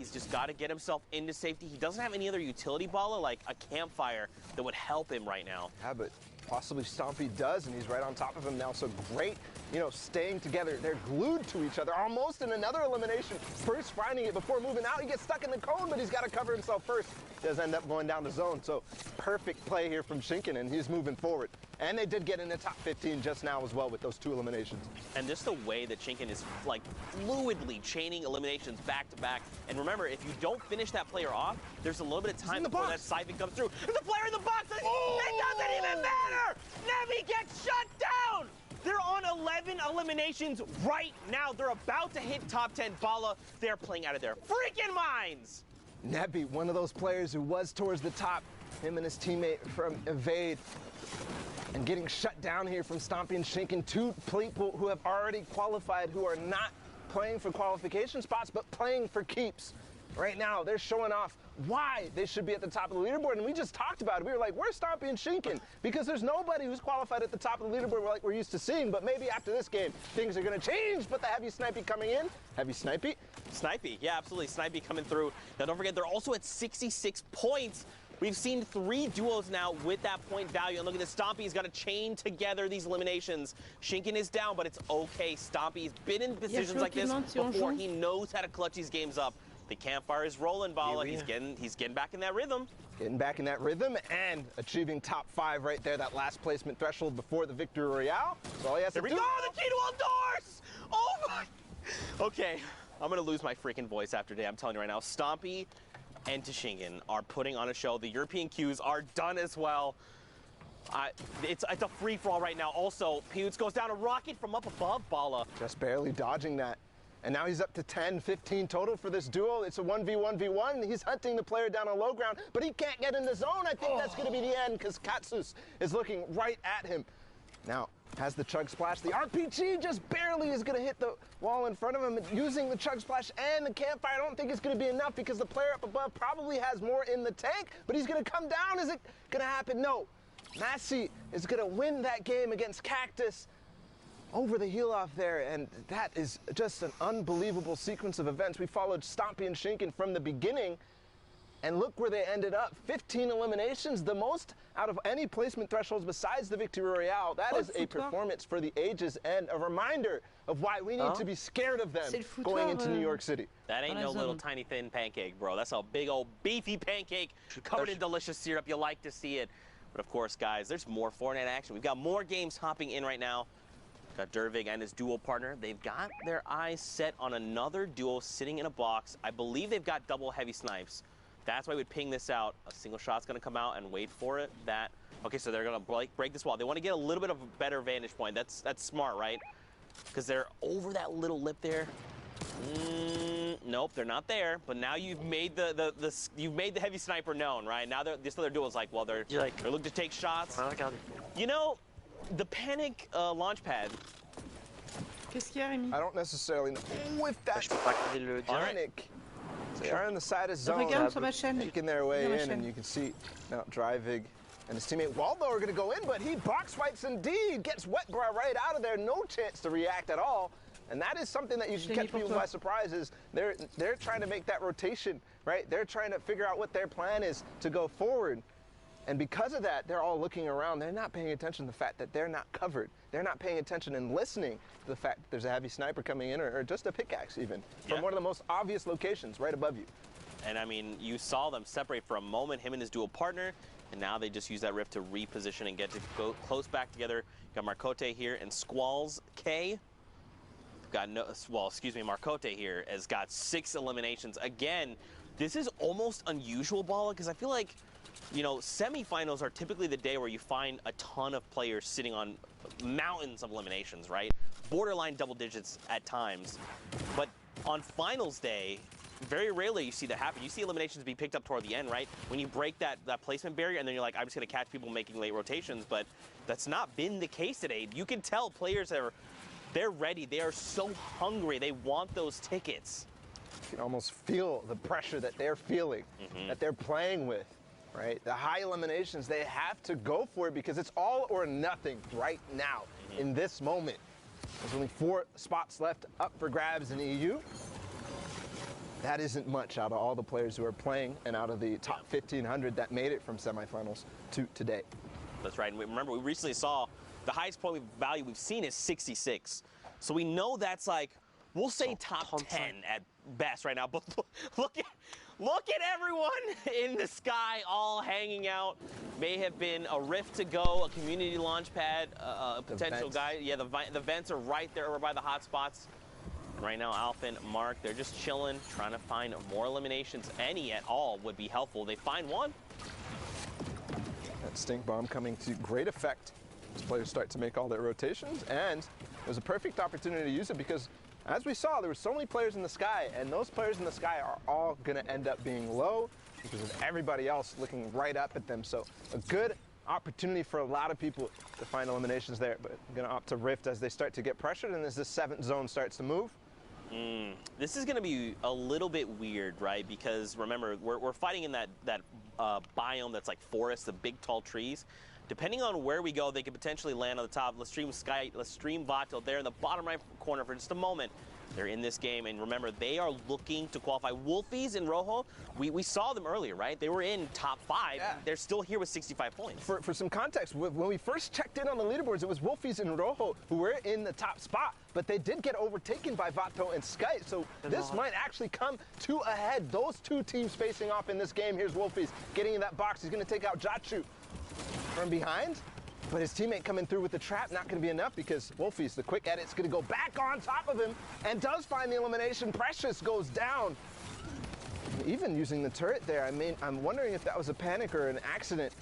He's just got to get himself into safety. He doesn't have any other utility baller like a campfire that would help him right now. Yeah, but possibly Stompy does, and he's right on top of him now. So great, staying together. They're glued to each other, almost in another elimination. First finding it before moving out. He gets stuck in the cone, but he's got to cover himself first. Does end up going down the zone. So perfect play here from Shinken, and he's moving forward. And they did get in the top 15 just now as well with those 2 eliminations. And just the way that Shinken is like fluidly chaining eliminations back to back. And remember, if you don't finish that player off, there's a little bit of time before that siphon comes through. There's a player in the box. It doesn't even matter. Nevi gets shut down. They're on 11 eliminations right now. They're about to hit top 10. Bala, they're playing out of their freaking minds. Nebi, one of those players who was towards the top, him and his teammate from Evade, and getting shut down here from Stompy and Shinken, 2 people who have already qualified, who are not playing for qualification spots, but playing for keeps. Right now, they're showing off why they should be at the top of the leaderboard, and we just talked about it. We were like, where's Stompy and Shinken? Because there's nobody who's qualified at the top of the leaderboard like we're used to seeing, but maybe after this game, things are going to change, but the Heavy Snipey coming in. Heavy Snipey? Snipey, yeah, absolutely. Snipey coming through. Now, don't forget, they're also at 66 points. We've seen 3 duos now with that point value. And look at this, Stompy's got to chain together these eliminations. Shinken is down, but it's okay. Stompy's been in positions like this before. He knows how to clutch these games up. The campfire is rolling, Bala. He's getting back in that rhythm. Getting back in that rhythm and achieving top 5 right there, that last placement threshold before the Victory Royale. So all he has to do. Here we go, the key to all doors! Oh my! Okay, I'm gonna lose my freaking voice after today, I'm telling you right now. Stompy and Shinken are putting on a show. The European queues are done as well. It's a free-for-all right now. Also, Pewds goes down a rocket from up above, Bala. Just barely dodging that. And now he's up to 10, 15 total for this duel. It's a 1v1v1. He's hunting the player down on low ground, but he can't get in the zone. I think that's going to be the end because Katsus is looking right at him. Now, has the Chug Splash. The RPG just barely is going to hit the wall in front of him. Using the Chug Splash and the campfire, I don't think it's going to be enough because the player up above probably has more in the tank, but he's going to come down. Is it going to happen? No. Massey is going to win that game against Cactus over the heel off there, and that is just an unbelievable sequence of events. We followed Stompy and Shinken from the beginning, and look where they ended up. 15 eliminations, the most out of any placement thresholds besides the Victory Royale. That is a performance for the ages and a reminder of why we need to be scared of them going into New York City. That ain't no little tiny thin pancake, bro. That's a big old beefy pancake covered in delicious syrup. You like to see it. But of course, guys, there's more Fortnite action. We've got more games hopping in right now. Got Dervig and his duo partner. They've got their eyes set on another duo sitting in a box. I believe they've got double heavy snipes. That's why we'd ping this out. A single shot's gonna come out and wait for it. Okay, so they're gonna break this wall. They want to get a little bit of a better vantage point. That's smart, right? Because they're over that little lip there. Nope, they're not there. But now you've made you've made the heavy sniper known, right? Now this other duo's like, well, they're looking to take shots. You know, the panic launch pad. Qu'est-ce qu'il y a, Rémi? I don't necessarily know if that's panic. They are in the side of zone, making their way in, and you can see now Drivig and his teammate Waldo are going to go in, but he box wipes indeed, gets Wetbrow right out of there, no chance to react at all. And that is something that you can catch people by surprise is they're trying to make that rotation, right? They're trying to figure out what their plan is to go forward. And because of that, they're all looking around. They're not paying attention to the fact that they're not covered. They're not paying attention and listening to the fact that there's a heavy sniper coming in or just a pickaxe even from one of the most obvious locations right above you. And I mean, you saw them separate for a moment, him and his dual partner, and now they just use that rift to reposition and get to go close back together. You got Marcote here and Squalls K. Marcote here has got 6 eliminations. Again, this is almost unusual, Bala, because I feel like, you know, semifinals are typically the day where you find a ton of players sitting on mountains of eliminations, right? Borderline double digits at times. But on finals day, very rarely you see that happen. You see eliminations be picked up toward the end, right? When you break that placement barrier and then you're like, I'm just going to catch people making late rotations. But that's not been the case today. You can tell players they're ready. They are so hungry. They want those tickets. You can almost feel the pressure that they're feeling, that they're playing with. Right? The high eliminations, they have to go for it because it's all or nothing right now in this moment. There's only 4 spots left up for grabs in EU. that isn't much out of all the players who are playing and out of the top 1,500 that made it from semifinals to today. That's right. And remember, we recently saw the highest point value we've seen is 66. So we know that's like, we'll say top 10 at best right now. But look at everyone in the sky all hanging out. May have been a Rift to go, a community launch pad, a potential guy. Yeah, the vents are right there over by the hot spots. Right now, Alpha and Mark, they're just chilling, trying to find more eliminations. Any at all would be helpful. They find one. That stink bomb coming to great effect as players start to make all their rotations, and it was a perfect opportunity to use it because, as we saw, there were so many players in the sky, and those players in the sky are all going to end up being low because of everybody else looking right up at them. So a good opportunity for a lot of people to find eliminations there, but I'm going to opt to Rift as they start to get pressured and as the 7th zone starts to move. This is going to be a little bit weird, right? Because remember, we're fighting in that biome that's like forest, the big tall trees. Depending on where we go, they could potentially land on the top. Let's stream Vato there in the bottom right corner for just a moment. They're in this game, and remember, they are looking to qualify. Wolfies and Rojo, we saw them earlier, right? They were in top 5. Yeah. They're still here with 65 points. For some context, when we first checked in on the leaderboards, it was Wolfies and Rojo who were in the top spot, but they did get overtaken by Vato and Sky, so this might actually come to a head. Those two teams facing off in this game. Here's Wolfies getting in that box. He's going to take out Jachu from behind. But his teammate coming through with the trap, not going to be enough because Wolfies, the quick edit's going to go back on top of him and does find the elimination. Precious goes down. Even using the turret there, I mean, I'm wondering if that was a panic or an accident.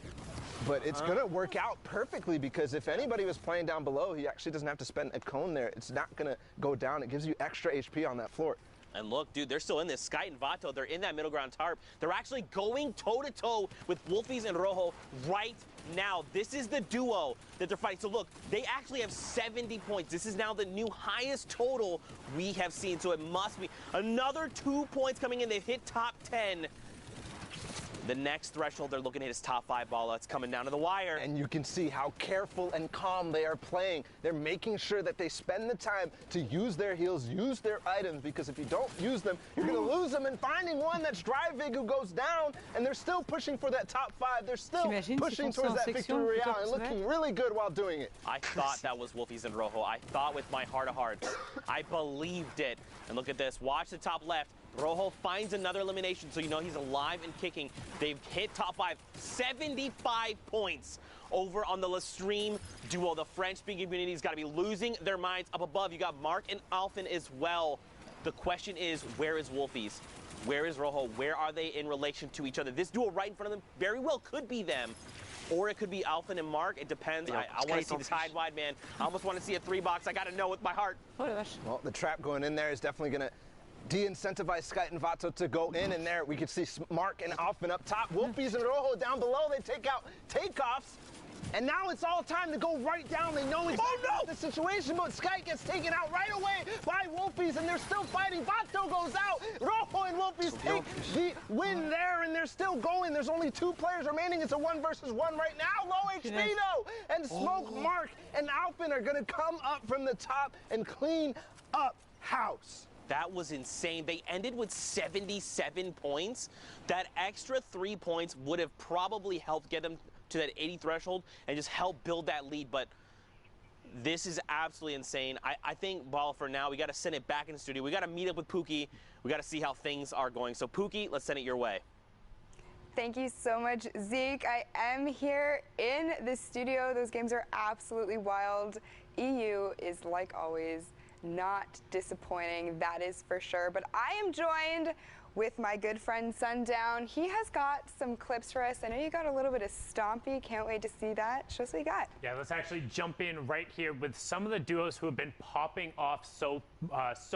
But it's going to work out perfectly because if anybody was playing down below, he actually doesn't have to spend a cone there. It's not going to go down. It gives you extra HP on that floor. And look, dude, they're still in this. Sky and Vato, they're in that middle ground tarp. They're actually going toe-to-toe with Wolfies and Rojo right now. This is the duo that they're fighting. So look, they actually have 70 points. This is now the new highest total we have seen. So it must be another 2 points coming in. They've hit top 10. The next threshold they're looking at is top 5 ball. It's coming down to the wire. And you can see how careful and calm they are playing. They're making sure that they spend the time to use their heals, use their items, because if you don't use them, you're going to lose them. And finding one that's Dryvig who goes down, and they're still pushing for that top 5. They're still pushing towards that victory royale and looking really good while doing it. I thought that was Wolfies and Rojo. I thought with my heart of hearts. I believed it. And look at this. Watch the top left. Rojo finds another elimination, so you know he's alive and kicking. They've hit top 5, 75 points over on the Lestream duo. The French-speaking community's got to be losing their minds. Up above, you got Mark and Alphen as well. The question is, where is Wolfies? Where is Rojo? Where are they in relation to each other? This duo right in front of them very well could be them. Or it could be Alphen and Mark. It depends. I want to see this hide wide, man. I almost want to see a 3-box. I got to know with my heart. Well, the trap going in there is definitely going to de-incentivize Sky and Vato to go in, and there we can see Mark and Alphen up top. Wolfies and Rojo down below. They take out takeoffs, and now it's all time to go right down. They know exactly the situation, but Sky gets taken out right away by Wolfies, and they're still fighting. Vato goes out. Rojo and Wolfies take the win there, and they're still going. There's only 2 players remaining. It's a 1 versus 1 right now. Low HP though, and Smoke, Mark, and Alphen are going to come up from the top and clean up house. That was insane. They ended with 77 points. That extra 3 points would have probably helped get them to that 80 threshold and just help build that lead. But this is absolutely insane. I think, Ball, for now, we got to send it back in the studio. We got to meet up with Pookie. We got to see how things are going. So, Pookie, let's send it your way. Thank you so much, Zeke. I am here in the studio. Those games are absolutely wild. EU is, like always, not disappointing, that is for sure. But I am joined with my good friend Sundown. He has got some clips for us. I know you got a little bit of Stompy. Can't wait to see that. Show us what you got. Yeah, let's actually jump in right here with some of the duos who have been popping off so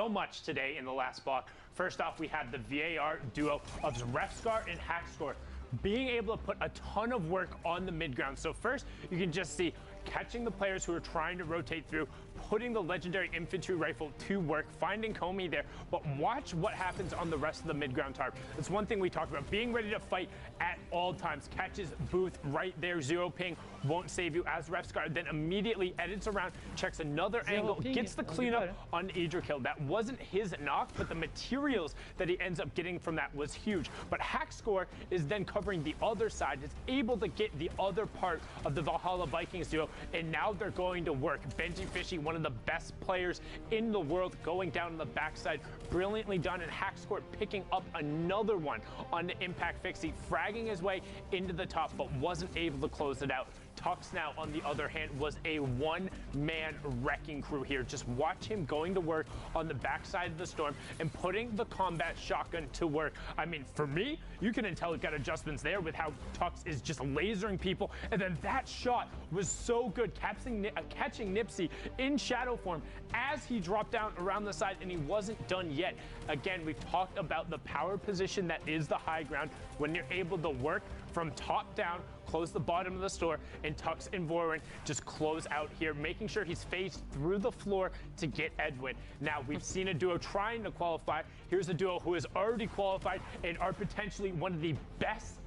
much today in the last block. First off, we had the VAR duo of Refscar and Hackscore being able to put a ton of work on the mid ground. So first, you can just see catching the players who are trying to rotate through, putting the legendary infantry rifle to work, finding Comey there. But watch what happens on the rest of the mid-ground tarp. That's one thing we talked about, being ready to fight at all times. Catches Booth right there, 0 ping, won't save you as Refscar, then immediately edits around, checks another angle, gets the cleanup on Idra kill. That wasn't his knock, but the materials that he ends up getting from that was huge. But Hackscore is then covering the other side, is able to get the other part of the Valhalla Vikings duo, and now they're going to work. Benji Fishy, one of the best players in the world, going down on the backside, brilliantly done, and Hackscore picking up another one on the Impact Fixie, fragging his way into the top, but wasn't able to close it out. Tux now, on the other hand, was a one-man wrecking crew here. Just watch him going to work on the backside of the storm and putting the combat shotgun to work. I mean, for me, you can tell it got adjustments there with how Tux is just lasering people. And then that shot was so good, catching Nipsey in shadow form as he dropped down around the side, and he wasn't done yet. Again, we've talked about the power position that is the high ground when you're able to work from top down, close the bottom of the store, and Tux and Vorin just close out here, making sure he's phased through the floor to get Edwin. Now, we've seen a duo trying to qualify. Here's a duo who has already qualified and are potentially one of the best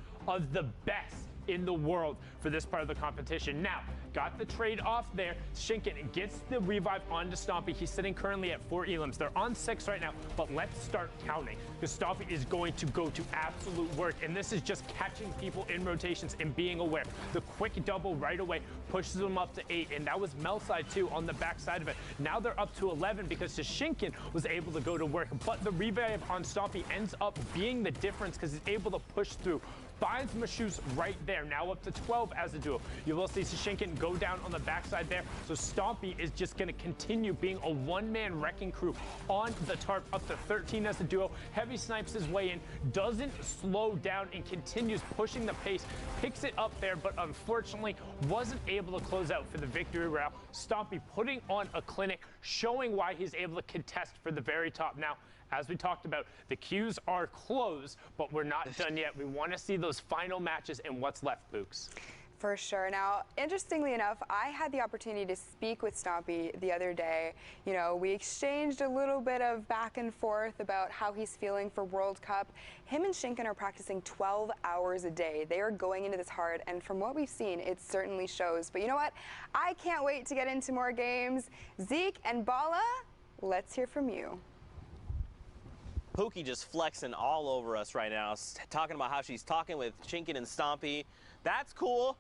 in the world for this part of the competition. Now, got the trade off there. Shinken gets the revive onto Stompy. He's sitting currently at 4 elims. They're on 6 right now, but let's start counting, because Stompy is going to go to absolute work, and this is just catching people in rotations and being aware. The quick double right away pushes them up to 8, and that was Melside too on the back side of it. Now they're up to 11 because Shinken was able to go to work, but the revive on Stompy ends up being the difference because he's able to push through. Finds Mashus right there, now up to 12 as a duo. You will see Shinken go down on the backside there, so Stompy is just going to continue being a one-man wrecking crew on the tarp, up to 13 as a duo. Heavy snipes his way in, doesn't slow down, and continues pushing the pace, picks it up there, but unfortunately wasn't able to close out for the victory route. Stompy putting on a clinic, showing why he's able to contest for the very top. Now, as we talked about, the queues are closed, but we're not done yet. We want to see those final matches and what's left, Books. For sure. Now, interestingly enough, I had the opportunity to speak with Stompy the other day. You know, we exchanged a little bit of back and forth about how he's feeling for World Cup. Him and Shinken are practicing 12 hours a day. They are going into this hard, and from what we've seen, it certainly shows. But you know what? I can't wait to get into more games. Zeke and Bala, let's hear from you. Pookie just flexing all over us right now, talking about how she's talking with Shinken and Stompy. That's cool.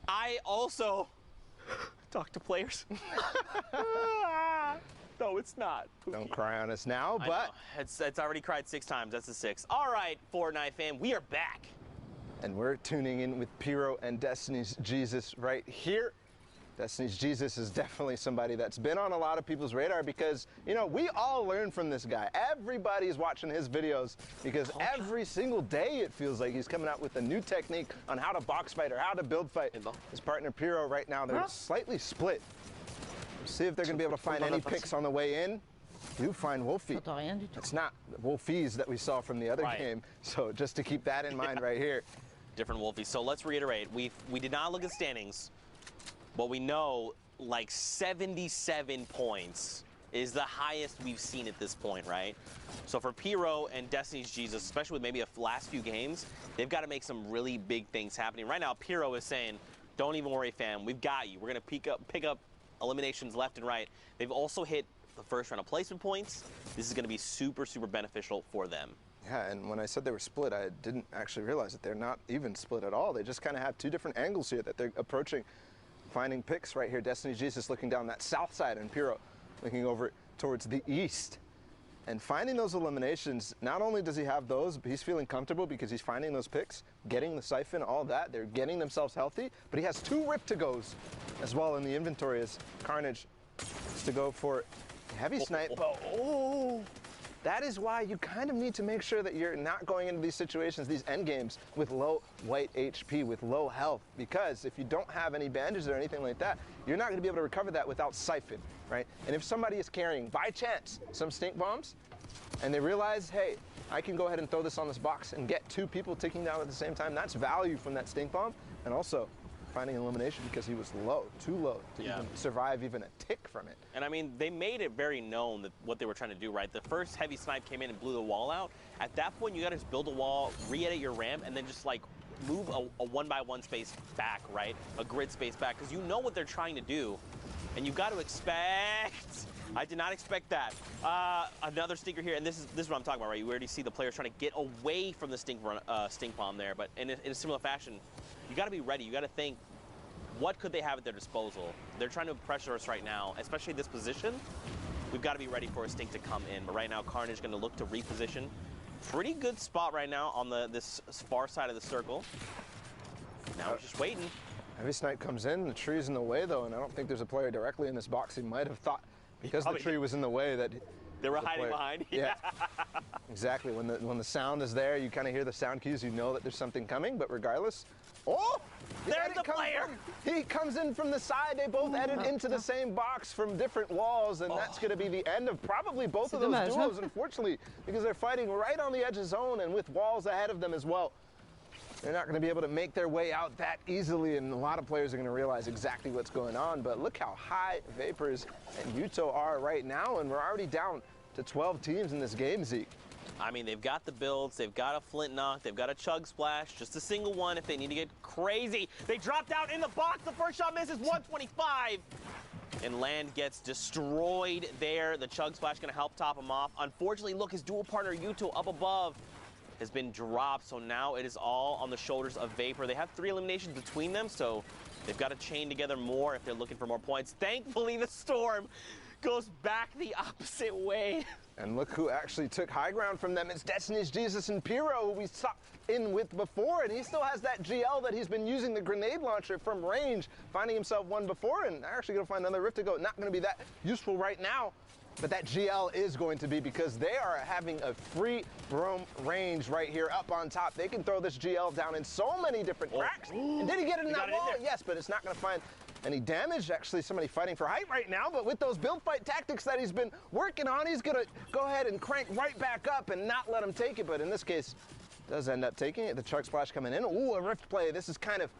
I also talk to players. No, it's not. Pookie. Don't cry on us now, but it's already cried 6 times. That's a 6. All right, Fortnite fam, we are back. And we're tuning in with Pyro and Destiny's Jesus right here. Destiny's Jesus is definitely somebody that's been on a lot of people's radar because, you know, we all learn from this guy. Everybody's watching his videos because every single day it feels like he's coming out with a new technique on how to box fight or how to build fight. His partner Pyro right now, they're slightly split. We'll see if they're going to be able to find any picks on the way in. You find Wolfie. It's not the Wolfies that we saw from the other game. So just to keep that in mind right here. Different Wolfies. So let's reiterate. We did not look at standings. But we know like 77 points is the highest we've seen at this point, right? So for Pyro and Destiny's Jesus, especially with maybe a last few games, they've got to make some really big things happening. Right now, Pyro is saying, don't even worry, fam. We've got you. We're going to pick up eliminations left and right. They've also hit the first round of placement points. This is going to be super, super beneficial for them. Yeah, and when I said they were split, I didn't actually realize that they're not even split at all. They just kind of have 2 different angles here that they're approaching. Finding picks right here. Destiny's Jesus looking down that south side, and Pyro looking over towards the east. And finding those eliminations, not only does he have those, but he's feeling comfortable because he's finding those picks, getting the siphon, all that. They're getting themselves healthy, but he has 2 rip-to-goes as well in the inventory as Carnage is to go for heavy snipe. Oh, that is why you kind of need to make sure that you're not going into these situations, these end games, with low white HP, with low health, because if you don't have any bandages or anything like that, you're not going to be able to recover that without siphon, right? And if somebody is carrying, by chance, some stink bombs, and they realize, hey, I can go ahead and throw this on this box and get 2 people ticking down at the same time, that's value from that stink bomb. And also, finding an elimination because he was low, too low to even survive even a tick from it. And I mean, they made it very known that what they were trying to do, right? The first heavy snipe came in and blew the wall out. At that point, you got to just build a wall, re-edit your ramp, and then just like move a 1x1 space back, right? A grid space back, because you know what they're trying to do, and you've got to expect. I did not expect that. Another stinker here, and this is what I'm talking about, right? You already see the players trying to get away from the stink bomb there, but in a similar fashion, you got to be ready. You got to think, what could they have at their disposal? They're trying to pressure us right now, especially this position. We've got to be ready for a stink to come in. But right now, Carnage is going to look to reposition. Pretty good spot right now on this far side of the circle. Now he's just waiting. Heavy snipe comes in, the tree's in the way though, and I don't think there's a player directly in this box. He might have thought, because the tree was in the way, that they were hiding behind. Yeah, exactly. When the sound is there, you kind of hear the sound cues. You know that there's something coming. But regardless, there's the player. He comes in from the side. They both edit into the same box from different walls, and that's going to be the end of probably both of those duos, unfortunately, because they're fighting right on the edge of zone and with walls ahead of them as well. They're not going to be able to make their way out that easily, and a lot of players are going to realize exactly what's going on. But look how high Vapors and Yuto are right now, and we're already down to 12 teams in this game, Zeke. I mean, they've got the builds, they've got a flint knock, they've got a chug splash, just a single one if they need to get crazy. They dropped out in the box, the first shot misses, 125. And Land gets destroyed there. The chug splash going to help top him off. Unfortunately, look, his dual partner Yuto up above has been dropped, so now it is all on the shoulders of Vapor. They have 3 eliminations between them, so they've got to chain together more if they're looking for more points. Thankfully, the Storm goes back the opposite way. And look who actually took high ground from them. It's Destiny's Jesus and Pyro, who we saw in with before, and he still has that GL that he's been using the grenade launcher from range, finding himself one before, and actually going to find another Rift to go. Not going to be that useful right now. But that GL is going to be, because they are having a free roam range right here up on top. They can throw this GL down in so many different cracks. And did he get it in that wall? Yes, but it's not going to find any damage. Actually, somebody fighting for height right now, but with those build fight tactics that he's been working on, he's going to go ahead and crank right back up and not let him take it. But in this case, does end up taking it. The chug splash coming in. Ooh, a Rift play. This is kind of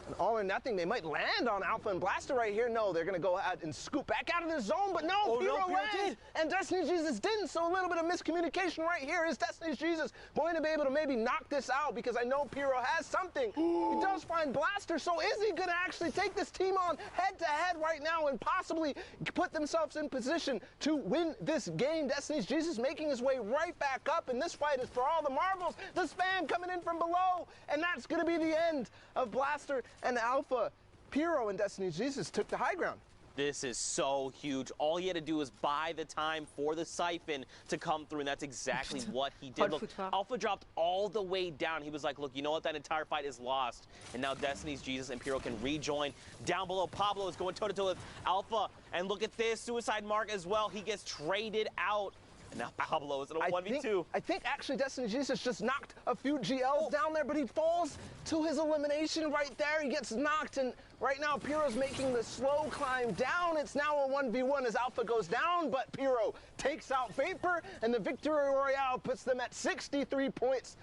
an all or nothing. They might land on Alpha and Blaster right here. No, they're going to go out and scoop back out of the zone, but no, Pyro lands, and Destiny's Jesus didn't, so a little bit of miscommunication right here. Is Destiny's Jesus going to be able to maybe knock this out? Because I know Pyro has something. He does find Blaster, so is he going to actually take this team on head-to-head right now and possibly put themselves in position to win this game? Destiny's Jesus making his way right back up, and this fight is for all the marbles. The spam coming in from below, and that's going to be the end of Blaster and Alpha. Pyro and Destiny's Jesus took the high ground. This is so huge. All he had to do was buy the time for the siphon to come through, and that's exactly what he did. Look, Alpha dropped all the way down. He was like, look, you know what? That entire fight is lost. And now Destiny's Jesus and Pyro can rejoin. Down below, Pablo is going toe-to-toe with Alpha. And look at this, Suicide Mark as well. He gets traded out. And now Pablo is in a 1v2. I think actually Destiny Jesus just knocked a few GLs down there, but he falls to his elimination right there. He gets knocked, and right now Pyro's making the slow climb down. It's now a 1v1 as Alpha goes down, but Pyro takes out Vapor, and the Victory Royale puts them at 63 points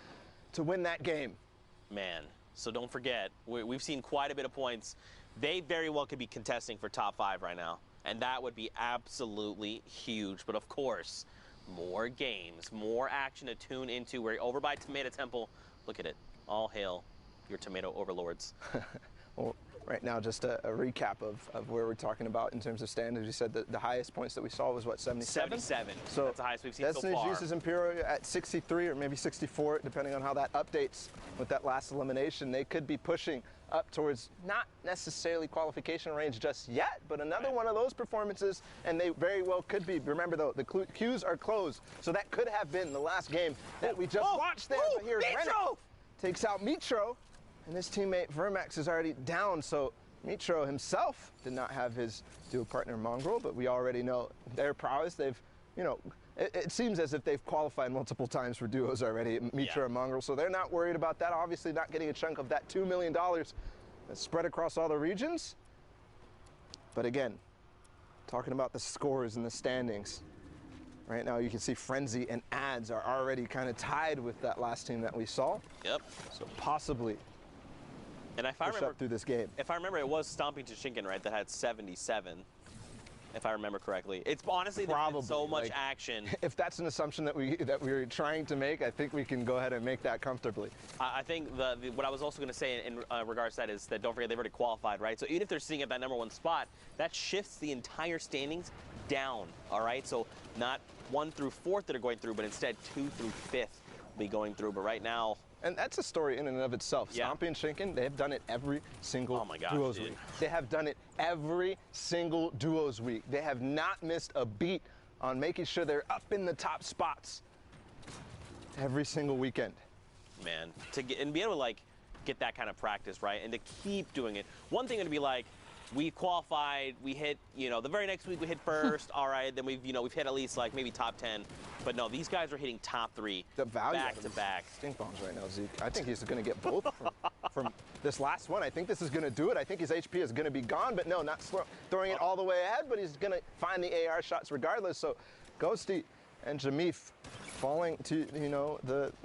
to win that game. Man, so don't forget, we've seen quite a bit of points. They very well could be contesting for top 5 right now, and that would be absolutely huge. But of course, more games, more action to tune into. We're over by Tomato Temple. Look at it. All hail your tomato overlords. Well, right now, just a recap of where we're talking about in terms of standings. You said that the highest points that we saw was what, 77? 77. So that's the highest we've seen Destiny, so far. Jesus and Pyro at 63 or maybe 64, depending on how that updates with that last elimination. They could be pushing up towards not necessarily qualification range just yet, but another one of those performances, and they very well could be. Remember though, the queues are closed, so that could have been the last game that we just watched there. But here's Rennick takes out Mitro, and his teammate Vermax is already down, so Mitro himself did not have his duo partner Mongrel, but we already know their prowess. They've, you know, it seems as if they've qualified multiple times for duos already, Mitro and Mongrel, so they're not worried about that. Obviously not getting a chunk of that $2 million that's spread across all the regions. But again, talking about the scores and the standings, right now you can see Frenzy and Ads are already kind of tied with that last team that we saw. Yep. So possibly And if I push remember up through this game. If I remember, it was Stomping Toshinkin, right, that had 77. If I remember correctly, it's honestly there's been so much action. If that's an assumption that we're trying to make, I think we can go ahead and make that comfortably. I think what I was also going to say in regards to that is that don't forget they've already qualified, right? So even if they're sitting at that #1 spot, that shifts the entire standings down. All right, so not 1 through 4th that are going through, but instead 2 through 5th will be going through. But right now. And that's a story in and of itself. Yeah. Stompy and Shinkin, they have done it every single duos week. They have done it every single duos week. They have not missed a beat on making sure they're up in the top spots every single weekend. Man, to get and be able to like get that kind of practice, right, and to keep doing it. One thing would be like, we qualified, we hit, the very next week we hit first, all right, then we've hit at least like maybe top 10. But no, these guys are hitting top 3 the value back to back. Stink bombs right now, Zeke. I think he's going to get both from this last one. I think this is going to do it. I think his HP is going to be gone, but no, not throwing it all the way ahead, but he's going to find the AR shots regardless. So Ghosty and Jamif falling to,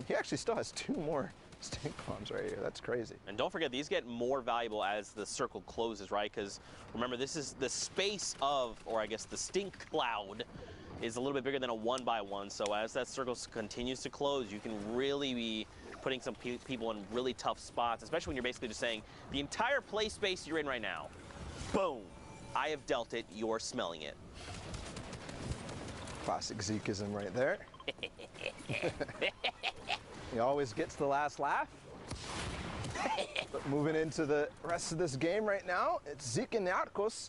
he actually still has 2 more stink bombs right here. That's crazy. And don't forget, these get more valuable as the circle closes, right? Because remember, this is the space of, or I guess the stink cloud is a little bit bigger than a 1x1. So as that circle continues to close, you can really be putting some people in really tough spots, especially when you're basically just saying, the entire play space you're in right now, boom, I have dealt it, you're smelling it. Classic Zekeism right there. He always gets the last laugh. But moving into the rest of this game right now, it's Zeke and Narcos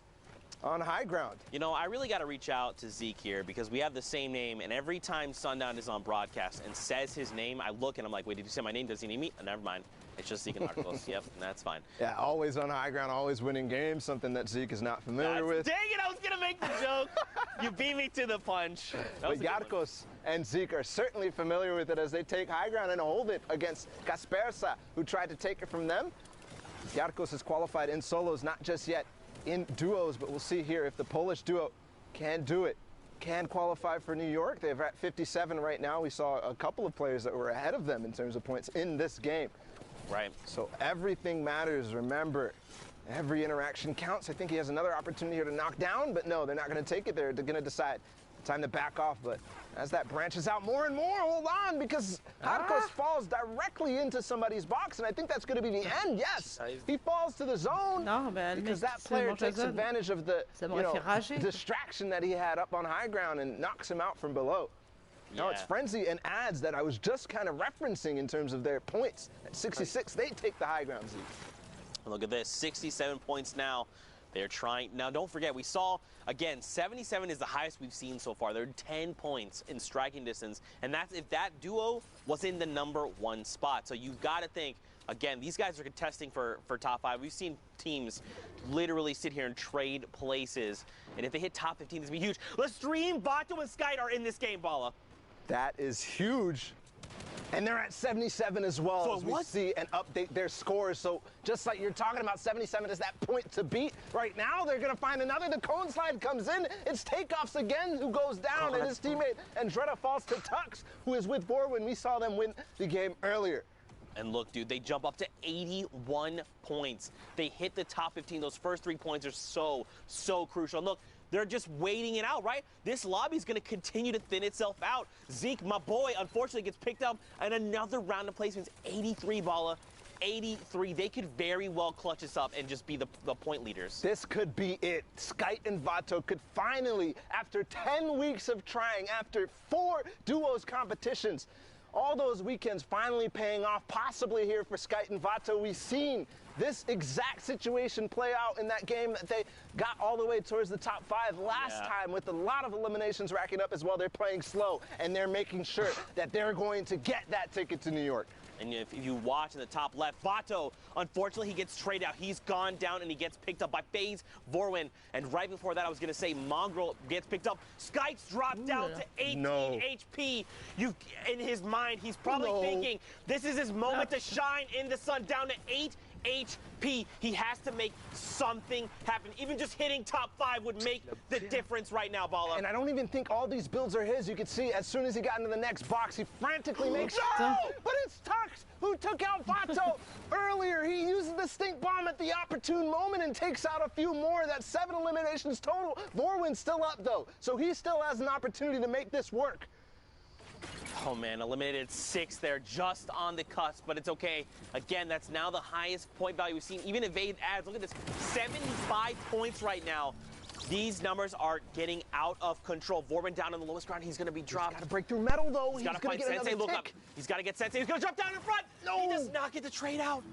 on high ground. I really got to reach out to Zeke here because we have the same name, and every time Sundown is on broadcast and says his name, I look and I'm like, wait, did you say my name? Does he need me? Never mind. It's just Zeke and Narcos. Yep, that's fine. Yeah, always on high ground, always winning games, something that Zeke is not familiar with. Dang it, I was going to make the joke. You beat me to the punch. But Narcos and Zeke are certainly familiar with it as they take high ground and hold it against Kaspersa, who tried to take it from them. Narcos has qualified in solos, not just yet in duos, but we'll see here if the Polish duo can do it, can qualify for New York. They're at 57 right now. We saw a couple of players that were ahead of them in terms of points in this game. Right. So everything matters. Remember, every interaction counts. I think he has another opportunity here to knock down, but no, they're not going to take it. They're going to decide time to back off. But as that branches out more and more, hold on, because Narcos falls directly into somebody's box, and I think that's going to be the end. Yes, he falls to the zone because that player takes advantage of the distraction that he had up on high ground and knocks him out from below. No, it's Frenzy and Ads that I was just kind of referencing in terms of their points. At 66, they take the high ground, Zeke. Look at this, 67 points now. They're trying. Now, don't forget, we saw, again, 77 is the highest we've seen so far. They're 10 points in striking distance, and that's if that duo was in the #1 spot. So you've got to think, again, these guys are contesting for top 5. We've seen teams literally sit here and trade places, and if they hit top 15, this would be huge. Lestream, Vato, and Skype are in this game, Bala. That is huge. And they're at 77 as well, so as we see and update their scores. So just like you're talking about, 77 is that point to beat. Right now, they're going to find another. The cone slide comes in. It's Takeoffs again who goes down, and his teammate Andretta falls to Tux, who is with Borwin. We saw them win the game earlier. And look, dude, they jump up to 81 points. They hit the top 15. Those first 3 points are so crucial. And look, they're just waiting it out, right? This lobby's going to continue to thin itself out. Zeke, my boy, unfortunately gets picked up, and another round of placements. 83, Bala. 83. They could very well clutch this up and just be the point leaders. This could be it. Skype and Vato could finally, after 10 weeks of trying, after 4 duos competitions, all those weekends finally paying off, possibly here for Skype and Vato. We've seen this exact situation play out in that game that they got all the way towards the top 5 last time with a lot of eliminations racking up as well. They're playing slow, and they're making sure that they're going to get that ticket to New York. And if you watch in the top left, Vato, unfortunately, he gets traded out. He's gone down, and he gets picked up by FaZe Vorwin. And right before that, I was going to say Mongrel gets picked up. Skype's dropped down to 18 HP. In his mind, he's probably thinking, this is his moment to shine in the sun, down to 8 HP. He has to make something happen. Even just hitting top 5 would make the difference right now, Bala. And I don't even think all these builds are his. You can see as soon as he got into the next box, he frantically makes... No! But it's Tux who who took out Vato earlier. He uses the stink bomb at the opportune moment and takes out a few more. That's 7 eliminations total. Vorwin's still up though, so he still has an opportunity to make this work. Oh man, eliminated 6 there, just on the cusp, but it's okay. Again, that's now the highest point value we've seen. Even evade ads, look at this, 75 points right now. These numbers are getting out of control. Vorwin down on the lowest ground, he's gonna be dropped. He's gotta break through metal though. He's gotta find Sensei, look up. He's gotta get Sensei, he's gonna drop down in front. No! He does not get the trade out.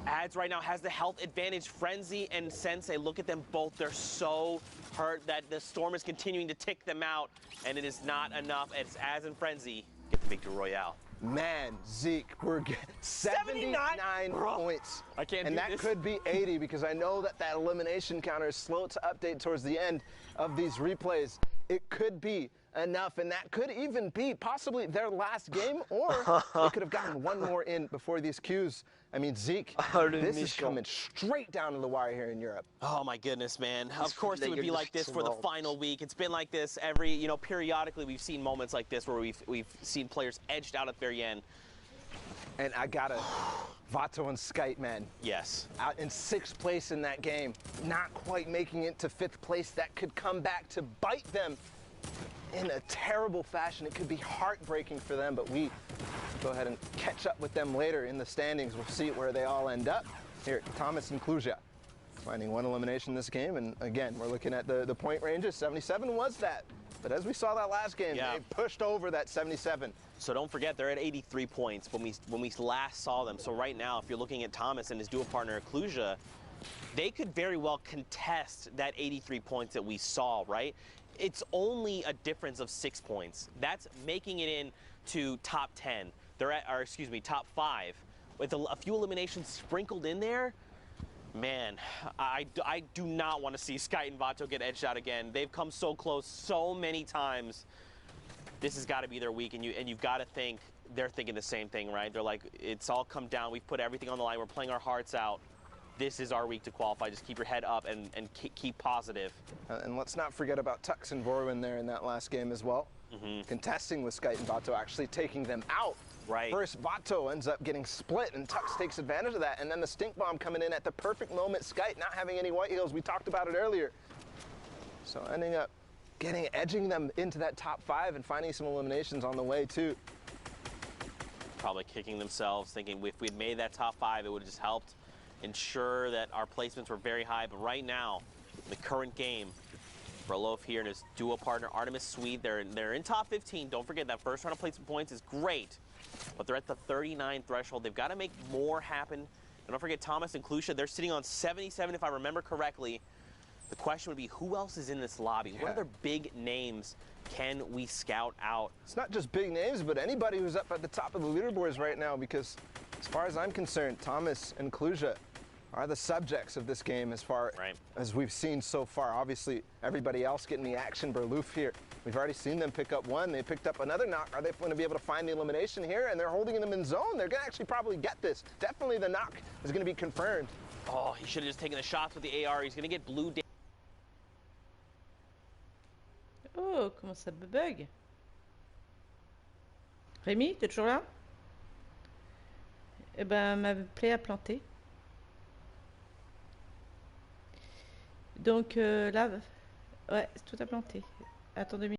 Ads right now has the health advantage. Frenzy and Sensei, look at them both. They're so hurt that the storm is continuing to tick them out, and it is not enough. It's Ads and Frenzy get the victory royale. Man, Zeke, we're getting 79 points. I can't and do that this. could be 80 because I know that elimination counter is slow to update towards the end of these replays. It could be enough, and that could even be possibly their last game, or they could have gotten one more in before these queues. I mean, Zeke, this is coming straight down to the wire here in Europe. Oh my goodness, man. Of course it would be like this for the final week. It's been like this every, periodically we've seen moments like this where we've seen players edged out at the very end. And I gotta, Vato and Skite, man. Yes. Out in 6th place in that game, not quite making it to 5th place. That could come back to bite them in a terrible fashion. It could be heartbreaking for them, but we go ahead and catch up with them later in the standings. We'll see where they all end up. Here, Thomas and Kluja finding 1 elimination this game, and again, we're looking at the point ranges. 77 was that, but as we saw that last game, they pushed over that 77. So don't forget, they're at 83 points when we last saw them. So right now, if you're looking at Thomas and his dual partner Kluja, they could very well contest that 83 points that we saw, right? It's only a difference of 6 points. That's making it in to top 10. They're at, or excuse me, top 5. With a few eliminations sprinkled in there, man, I do not want to see Skite and Vato get edged out again. They've come so close so many times. This has got to be their week, and you've got to think they're thinking the same thing, right? They're like, it's all come down. We've put everything on the line. We're playing our hearts out. This is our week to qualify. Just keep your head up and keep positive. And let's not forget about Tux and Vorwin there in that last game as well. Contesting with Skite and Vato, actually taking them out. Right. First, Vato ends up getting split, and Tux takes advantage of that. And then the stink bomb coming in at the perfect moment. Skite not having any white heels. We talked about it earlier. So ending up edging them into that top 5 and finding some eliminations on the way too. Probably kicking themselves, thinking if we'd made that top 5, it would have just helped ensure that our placements were very high. But right now, the current game, Brolof here and his duo partner Artemis Swede, they're in top 15. Don't forget that first round of placement points is great, but they're at the 39 threshold. They've got to make more happen. And don't forget Thomas and Kluja, they're sitting on 77 if I remember correctly. The question would be, who else is in this lobby? What other big names can we scout out? It's not just big names, but anybody who's up at the top of the leaderboards right now, because as far as I'm concerned, Thomas and Kluja are the subjects of this game as far as we've seen so far. Obviously, everybody else getting the action. Berloof here, we've already seen them pick up 1. They picked up another knock. Are they going to be able to find the elimination here? And they're holding them in zone. They're going to actually probably get this. Definitely the knock is going to be confirmed. Oh, he should have just taken the shots with the AR. He's going to get blue. Oh, comment ça bug? Rémi, t'es toujours là? Eh ben, ma play a planté. Donc là, ouais, tout a planté. Attends 2 minutes.